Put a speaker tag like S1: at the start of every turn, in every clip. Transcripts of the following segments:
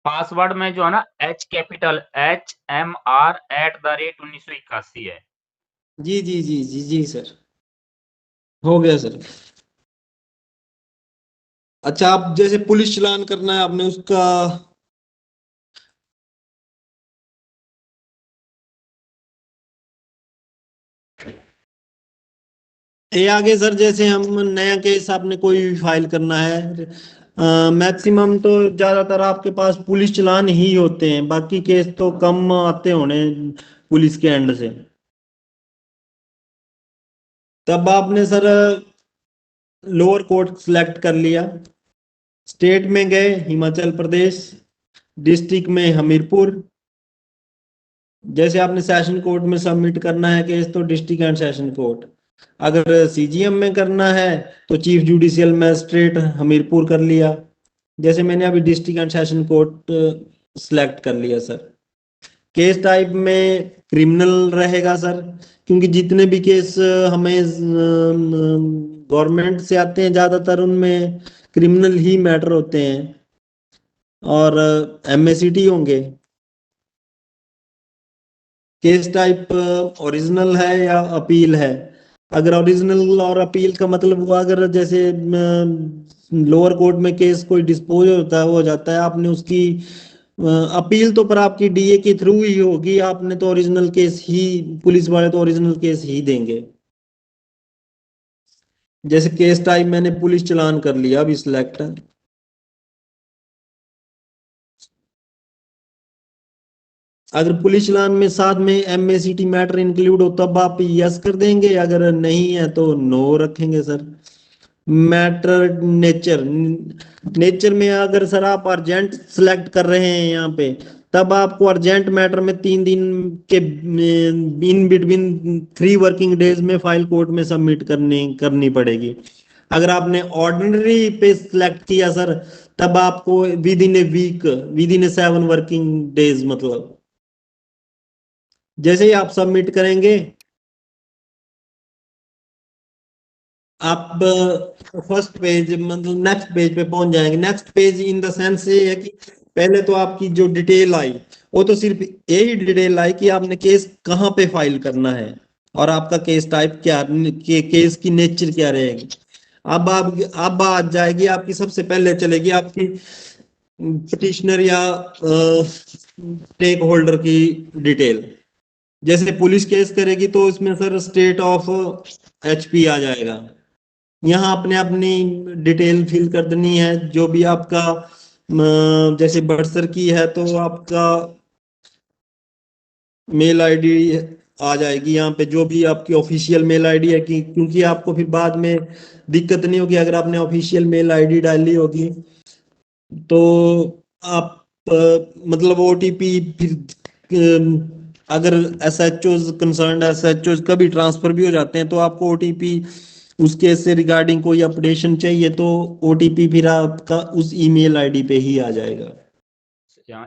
S1: Password में जो है ना HMR@1981 है।
S2: जी जी जी जी जी सर, हो गया सर। अच्छा, आप जैसे पुलिस चालान करना है आपने उसका। ये आगे सर, जैसे हम नया केस आपने कोई भी फाइल करना है, मैक्सिमम तो ज्यादातर आपके पास पुलिस चालान ही होते हैं, बाकी केस तो कम आते होने पुलिस के एंड से। तब आपने सर लोअर कोर्ट सिलेक्ट कर लिया, स्टेट में गए हिमाचल प्रदेश, डिस्ट्रिक्ट में हमीरपुर। जैसे आपने सेशन कोर्ट में सबमिट करना है केस तो डिस्ट्रिक्ट एंड सेशन कोर्ट, अगर सीजीएम में करना है तो चीफ जुडिशियल मजिस्ट्रेट हमीरपुर कर लिया। जैसे मैंने अभी district and session court select कर लिया सर। केस टाइप में क्रिमिनल रहेगा सर, क्योंकि जितने भी केस हमें गवर्नमेंट से आते हैं ज्यादातर उनमें क्रिमिनल ही मैटर होते हैं, और एमएसीटी होंगे। केस टाइप ओरिजिनल है या अपील है। अगर ओरिजिनल और अपील का मतलब हुआ, अगर जैसे लोअर कोर्ट में केस कोई डिस्पोज होता है, हो जाता है, आपने उसकी अपील तो पर आपकी डीए के थ्रू ही होगी, आपने तो ओरिजिनल केस ही, पुलिस वाले तो ओरिजिनल केस ही देंगे। जैसे केस टाइप मैंने पुलिस चालान कर लिया अभी सिलेक्ट। अगर पुलिस चालान में साथ में एमएसीटी मैटर इंक्लूड हो तब आप यस कर देंगे, अगर नहीं है तो नो रखेंगे सर। मैटर नेचर, नेचर में अगर सर आप अर्जेंट सेलेक्ट कर रहे हैं यहाँ पे, तब आपको अर्जेंट मैटर में 3 दिन के इन बिटवीन 3 वर्किंग डेज में फाइल कोर्ट में सबमिट करनी पड़ेगी। अगर आपने ऑर्डिनरी पे सिलेक्ट किया सर, तब आपको within a week, within a 7 working days, मतलब जैसे ही आप सबमिट करेंगे, आप फर्स्ट पेज मतलब नेक्स्ट पेज पे पहुंच जाएंगे। Next page in the sense ये है कि पहले तो आपकी जो डिटेल आई, वो तो सिर्फ यही डिटेल आई कि आपने केस कहाँ पे फाइल करना है, और आपका केस टाइप क्या, केस की नेचर क्या रहेगी। अब बात जाएगी आपकी, सबसे पहले चलेगी आपकी पिटिशनर या स्टेक होल्डर की डिटेल। जैसे पुलिस केस करेगी तो इसमें सर स्टेट ऑफ एचपी आ जाएगा। यहाँ आपने अपनी डिटेल फिल कर देनी है, जो भी आपका जैसे बर्सर की है तो आपका मेल आईडी आ जाएगी यहाँ पे, जो भी आपकी ऑफिशियल मेल आईडी है, कि क्योंकि आपको फिर बाद में दिक्कत नहीं होगी अगर आपने ऑफिशियल मेल आईडी डाली होगी तो। आप मतलब ओटीपी फिर अगर S H O concern S H O कभी ट्रांसफर भी हो जाते हैं तो आपको ओटीपी उस केस से रिगार्डिंग कोई अपडेशन चाहिए तो ओटीपी फिर आपका उस ईमेल आईडी पे ही आ जाएगा।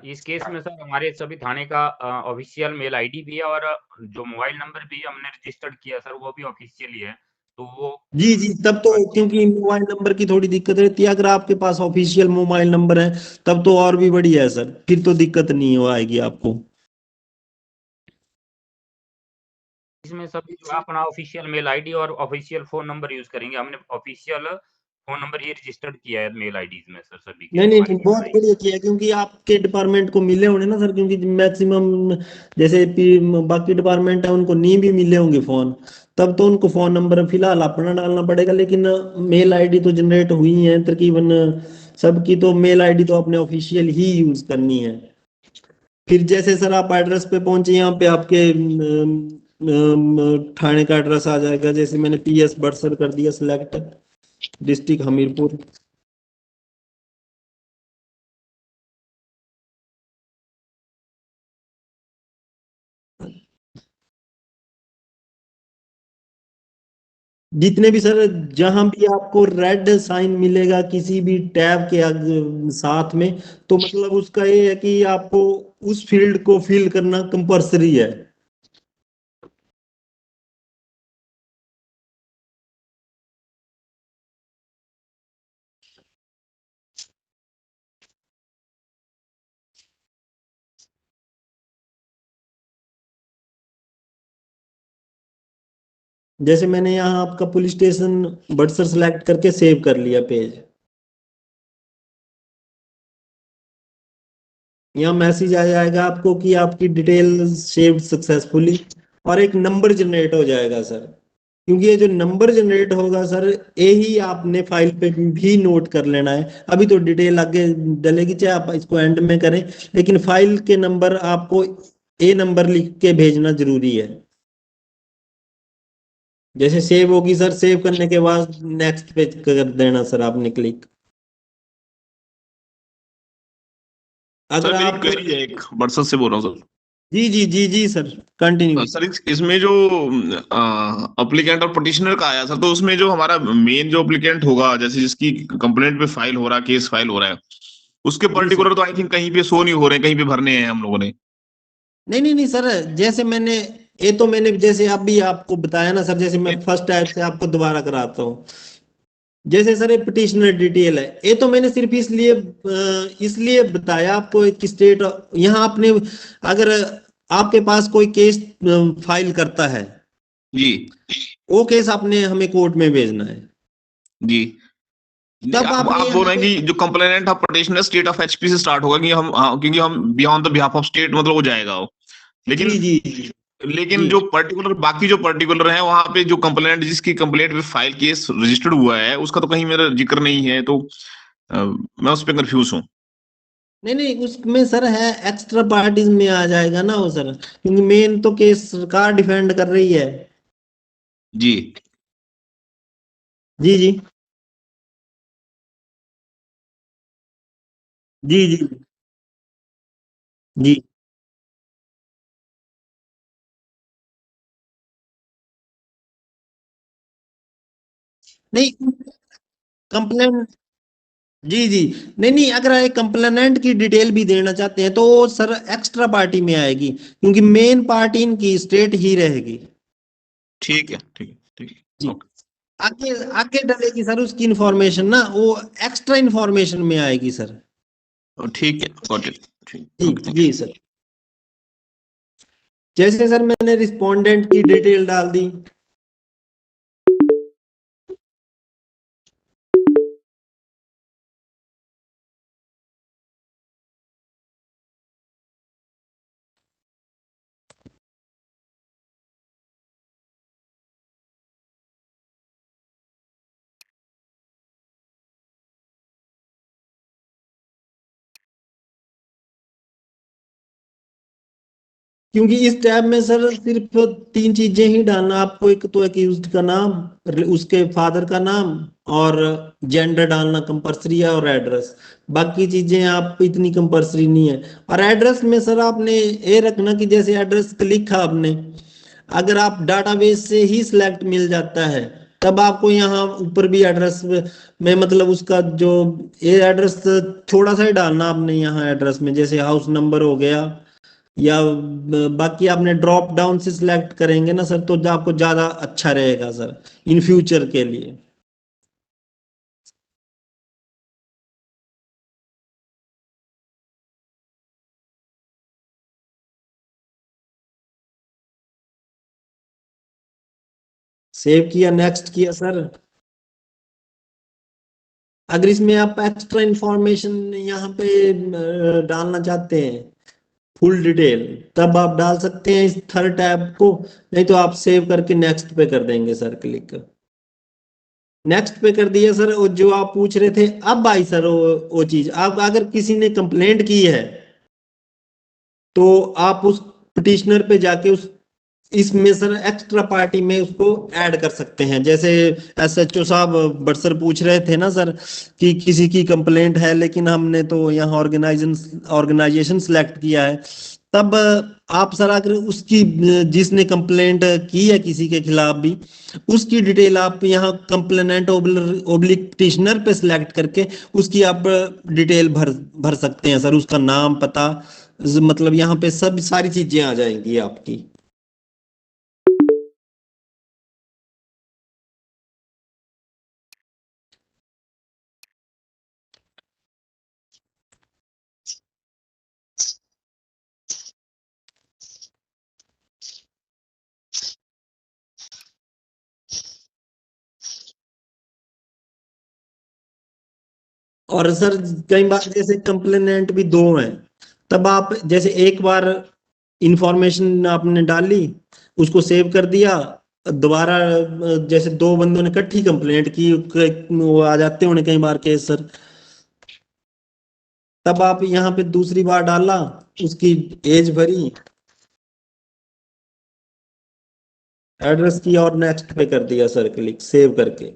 S1: इस केस में सर हमारे सभी थाने का ऑफिशियल मेल आईडी भी है, और जो मोबाइल नंबर भी हमने रजिस्टर्ड किया सर वो भी ऑफिशियल ही है, तो वो
S2: जी जी, तब तो
S1: अच्छी।
S2: क्योंकि मोबाइल नंबर की थोड़ी दिक्कत रहती है, अगर आपके पास ऑफिशियल मोबाइल नंबर है तब तो और भी बढ़िया है सर, फिर तो दिक्कत नहीं हो आएगी आपको।
S1: इसमें सभी जो है अपना ऑफिशियल मेल आईडी और ऑफिशियल फोन नंबर यूज करेंगे। हमने ऑफिशियल फोन नंबर ये रजिस्टर्ड किया है मेल आईडीज में सर, सभी के
S2: नहीं
S1: जो
S2: नहीं नहीं,
S1: आईडी
S2: बहुत
S1: बनाई।
S2: बढ़िया किया, क्योंकि आपके डिपार्टमेंट को मिले होंगे ना सर, क्योंकि मैक्सिमम जैसे बाकी डिपार्टमेंट है उनको नहीं भी मिले होंगे फोन, तब तो उनको फोन नंबर फिलहाल अपना डालना पड़ेगा, लेकिन मेल आईडी तो जनरेट हुई है तकरीबन सबकी, तो मेल आईडी तो अपने ऑफिशियल ही यूज करनी है। फिर जैसे सर आप एड्रेस पे पहुंचे, यहाँ पे आपके थाने का एड्रेस आ जाएगा, जैसे मैंने पीएस बड़सर कर दिया सिलेक्ट, डिस्ट्रिक्ट हमीरपुर। जितने भी सर, जहां भी आपको रेड साइन मिलेगा किसी भी टैब के साथ में, तो मतलब उसका ये है कि आपको उस फील्ड को फिल करना कंपलसरी है। जैसे मैंने यहाँ आपका पुलिस स्टेशन बड़सर सेलेक्ट करके सेव कर लिया पेज। यहाँ मैसेज आ जाएगा आपको कि आपकी डिटेल सेव्ड सक्सेसफुली, और एक नंबर जनरेट हो जाएगा सर। क्योंकि ये जो नंबर जनरेट होगा सर, यही आपने फाइल पे भी नोट कर लेना है। अभी तो डिटेल आगे डलेगी, चाहे आप इसको एंड में करें, लेकिन फाइल के नंबर आपको ए नंबर लिख के भेजना जरूरी है। जैसे सेव होगी सर, सेव करने के बाद नेक्स्ट पे कर देना सर आपने क्लिक। अगर
S3: सर मेरी
S2: आप,
S3: क्वेरी है एक, बरसत से बोल रहा हूँ
S2: जी जी जी जी सर, कंटिन्यू।
S3: सर। सर इसमें जो अप्लीकेंट और पटिशनर का आया सर, तो उसमें जो हमारा मेन जो अप्लीकेंट होगा, जैसे जिसकी कंप्लेंट पे फाइल हो रहा है, केस फाइल हो रहा है, उसके
S2: जी सर।
S3: पर्टिकुलर तो आई थिंक कहीं पे शो नहीं हो रहे हैं, कहीं पे भरने हैं हम लोगों ने।
S2: नहीं नहीं नहीं सर, जैसे मैंने, ये तो मैंने जैसे अभी आपको बताया ना सर, जैसे मैं फर्स्ट टाइप से आपको दोबारा कराता हूँ। जैसे सर ये पिटिशनर डिटेल है, ये तो मैंने सिर्फ इसलिए बताया आपको कि स्टेट, यहाँ आपने, अगर आपके पास कोई केस फाइल करता है,
S3: जी
S2: वो केस आपने हमें कोर्ट में भेजना है।
S3: जी। नहीं,
S2: तब आपने
S3: आप बोल
S2: यहाँ
S3: रहे हैं
S2: पे,
S3: कि जो कंप्लेनेंट है पटिशनर स्टेट ऑफ एचपी से स्टार्ट होगा, कि हम, हाँ, क्योंकि हम beyond the behalf of state मतलब हो जाएगा वो।
S2: जी
S3: लेकिन
S2: जी जी
S3: लेकिन
S2: जी।
S3: जो पर्टिकुलर, बाकी जो पर्टिकुलर है वहां पे जो कंप्लेंट, जिसकी कंप्लेंट पे फाइल केस रजिस्टर्ड हुआ है, उसका तो कहीं मेरा जिक्र नहीं है, तो मैं उस पर कंफ्यूज हूँ।
S2: नहीं नहीं, उसमें सर है, एक्स्ट्रा पार्टीज में आ जाएगा ना वो सर, क्योंकि मेन तो केस सरकार डिफेंड कर रही है।
S3: जी
S2: जी जी जी जी जी। नहीं, कंप्लेन, जी जी, नहीं नहीं, अगर एक कंप्लेनेंट की डिटेल भी देना चाहते हैं तो वो सर एक्स्ट्रा पार्टी में आएगी, क्योंकि मेन पार्टी इनकी स्टेट ही रहेगी।
S3: ठीक है, ठीक है, ठीक
S2: जी।
S3: है, ओके।
S2: आगे आगे डलेगी सर उसकी इंफॉर्मेशन ना, वो एक्स्ट्रा इंफॉर्मेशन में आएगी सर।
S3: ठीक है, गॉट इट। ठीक,
S2: जी
S3: ओके, थैंक
S2: जी
S3: यू।
S2: सर। जैसे सर मैंने रिस्पोंडेंट की डिटेल डाल दी। क्योंकि इस टैब में सर सिर्फ तीन चीजें ही डालना आपको, एक तो एक्यूज्ड का नाम, उसके फादर का नाम, और जेंडर डालना कंपलसरी है, और एड्रेस। बाकी चीजें आप इतनी कंपलसरी नहीं है। और एड्रेस में सर आपने ये रखना कि जैसे एड्रेस लिखा आपने, अगर आप डाटाबेस से ही सिलेक्ट मिल जाता है, तब आपको यहाँ ऊपर भी एड्रेस में मतलब उसका जो, ये एड्रेस थोड़ा सा ही डालना आपने यहाँ एड्रेस में, जैसे हाउस नंबर हो गया, या बाकी आपने ड्रॉप डाउन से सिलेक्ट करेंगे ना सर, तो आपको ज्यादा अच्छा रहेगा सर इन फ्यूचर के लिए। सेव किया, नेक्स्ट किया सर। अगर इसमें आप एक्स्ट्रा इंफॉर्मेशन यहाँ पे डालना चाहते हैं, फुल डिटेल, तब आप डाल सकते हैं इस थर्ड टैब को। नहीं तो आप सेव करके नेक्स्ट पे कर देंगे सर क्लिक। नेक्स्ट पे कर दिया सर। वो जो आप पूछ रहे थे, अब आई सर वो चीज, आप अगर किसी ने कंप्लेंट की है तो आप उस पिटिशनर पे जाके उस, इसमें सर एक्स्ट्रा पार्टी में उसको ऐड कर सकते हैं। जैसे एसएचओ साहब बड़सर पूछ रहे थे ना सर, कि किसी की कंप्लेंट है लेकिन हमने तो यहाँ ऑर्गेनाइजेशन ऑर्गेनाइजेशन सिलेक्ट किया है, तब आप सर अगर उसकी, जिसने कंप्लेंट की है किसी के खिलाफ भी, उसकी डिटेल आप यहाँ कंप्लेनेंट ओब्लिक पिटिशनर पे सिलेक्ट करके उसकी आप डिटेल भर भर सकते हैं सर, उसका नाम, पता, मतलब यहाँ पे सब सारी चीजें आ जाएंगी आपकी। और सर कई बार जैसे कंप्लेनेंट भी दो हैं, तब आप जैसे एक बार इंफॉर्मेशन आपने डाली, उसको सेव कर दिया, दोबारा जैसे दो बंदों ने इकट्ठी कंप्लेंट की, वो आ जाते होने कई बार केस सर, तब आप यहाँ पे दूसरी बार डाला, उसकी एज भरी, एड्रेस की और नेक्स्ट पे कर दिया सर क्लिक सेव करके।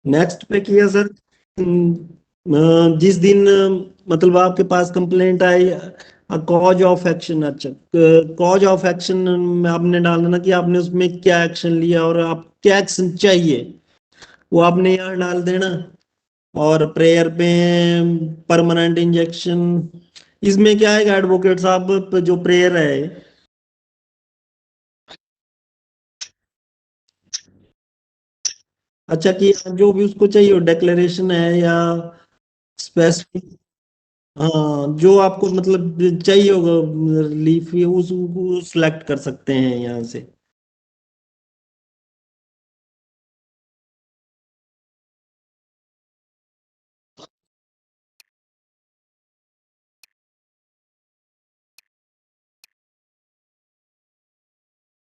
S2: नेक्स्ट पे किया सर। जिस दिन मतलब आपके पास कंप्लेंट आई, कॉज ऑफ एक्शन, अच्छा कॉज ऑफ एक्शन में आपने डालना ना कि आपने उसमें क्या एक्शन लिया और आप क्या एक्शन चाहिए, वो आपने यहाँ डाल देना। और प्रेयर पे परमानेंट इंजेक्शन, इसमें क्या है एडवोकेट साहब, जो प्रेयर है, अच्छा कि जो भी उसको चाहिए डिक्लेरेशन है या स्पेसिफिक, हाँ जो आपको मतलब चाहिए होगा रिलीफ, उस सिलेक्ट कर सकते हैं यहाँ से।